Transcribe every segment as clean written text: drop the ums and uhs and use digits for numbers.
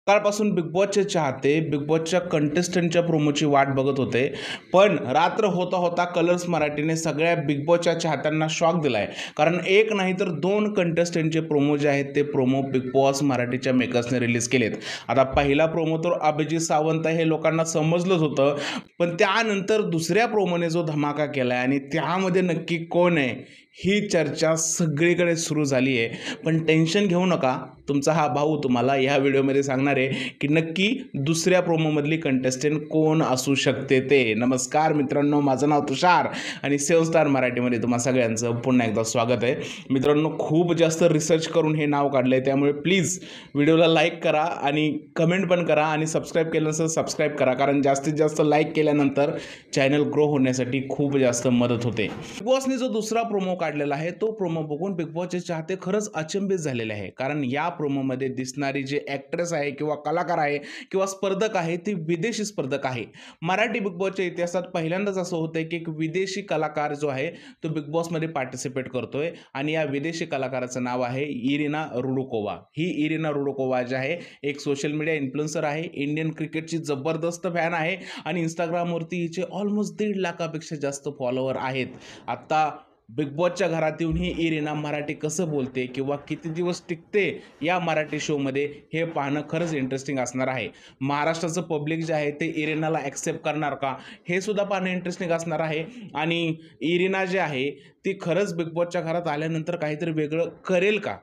सकाळपासून बिग बॉसचे चाहते बिग बॉसच्या कंटेस्टंटच्या प्रोमोची वाट बघत होते, पण रात्र होता होता कलर्स मराठीने सगळ्या बिग बॉसच्या चाहत्यांना शॉक दिलाय. कारण एक नाही तर दोन कंटेस्टंटचे प्रोमो जे आहेत ते प्रोमो बिग बॉस मराठीच्या मेकर्सने रिलीज केलेत. आता पहिला प्रोमो तर अभिजित सावंत हे लोकांना समजलंच होतं, पण त्यानंतर दुसऱ्या प्रोमोने जो धमाका केलाय आणि त्यामध्ये नक्की कोण आहे ही चर्चा सगळीकडे सुरू झाली आहे. पण टेन्शन घेऊ नका, तुमचा हा भाऊ तुम्हाला या व्हिडिओमध्ये सांगणार आहे की नक्की दुसऱ्या प्रोमोमधली कंटेस्टंट कोण असू शकते ते. नमस्कार मित्रांनो, माझं नाव तुषार आणि सेव्ह स्टार मराठीमध्ये तुम्हा सगळ्यांचं पुन्हा एकदा स्वागत आहे. मित्रांनो, खूप जास्त रिसर्च करून हे नाव काढलं आहे, त्यामुळे प्लीज व्हिडिओला लाईक करा आणि कमेंट पण करा आणि सबस्क्राईब केलं नसेल सबस्क्राईब करा, कारण जास्तीत जास्त लाईक केल्यानंतर चॅनल ग्रो होण्यासाठी खूप जास्त मदत होते. बिग बॉसने जो दुसरा प्रोमो काढलेला आहे तो प्रोमो बघून बिग बॉसचे चाहते खरंच अचंबित झालेले आहे. कारण या प्रोमोमध्ये दिसणारी जे ॲक्ट्रेस आहे किंवा कलाकार आहे किंवा स्पर्धक आहे ती विदेशी स्पर्धक आहे. मराठी बिग बॉसच्या इतिहासात पहिल्यांदाच असं होतंय की एक विदेशी कलाकार जो आहे तो बिग बॉसमध्ये पार्टिसिपेट करतोय आणि या विदेशी कलाकाराचं नाव आहे इरिना रुडकोवा. ही इरिना रुडकोवा जी आहे एक सोशल मीडिया इन्फ्लुएन्सर आहे, इंडियन क्रिकेटची जबरदस्त फॅन आहे आणि इंस्टाग्रामवरती हिचे ऑलमोस्ट 1.5 लाखापेक्षा जास्त फॉलोअर आहेत. आता बिग बॉसच्या घरात येऊन ही इरिना मराठी कसं बोलते किंवा किती दिवस टिकते या मराठी शोमध्ये हे पाहणं खरंच इंटरेस्टिंग असणार आहे. महाराष्ट्राचं पब्लिक जे आहे ते इरिनाला ॲक्सेप्ट करणार का हे सुद्धा पाहणं इंटरेस्टिंग असणार आहे. आणि इरिना जे आहे ती खरंच बिग बॉसच्या घरात आल्यानंतर काहीतरी वेगळं करेल का,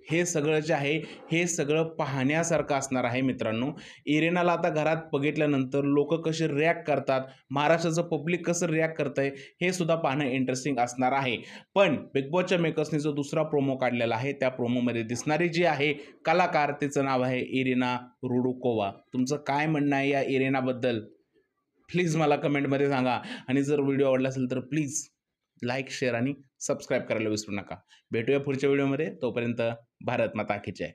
हे सगळं जे आहे हे सगळं पाहण्यासारखं असणार आहे. मित्रांनो, इरिनाला आता घरात बघितल्यानंतर लोक कसे रिॲक्ट करतात, महाराष्ट्राचं पब्लिक कसं रिॲक्ट करतं आहे हे सुद्धा पाहणं इंटरेस्टिंग असणार आहे. पण बिग बॉसच्या मेकर्सने जो दुसरा प्रोमो काढलेला आहे त्या प्रोमोमध्ये दिसणारी जी आहे कलाकार तिचं नाव आहे इरिना रुडकोवा. तुमचं काय म्हणणं आहे या इरिनाबद्दल प्लीज मला कमेंटमध्ये सांगा. आणि जर व्हिडिओ आवडला असेल तर प्लीज लाईक, शेअर आणि सबस्क्राईब करायला विसरू नका. भेटूया पुढच्या व्हिडिओमध्ये. तोपर्यंत भारत माता की जय.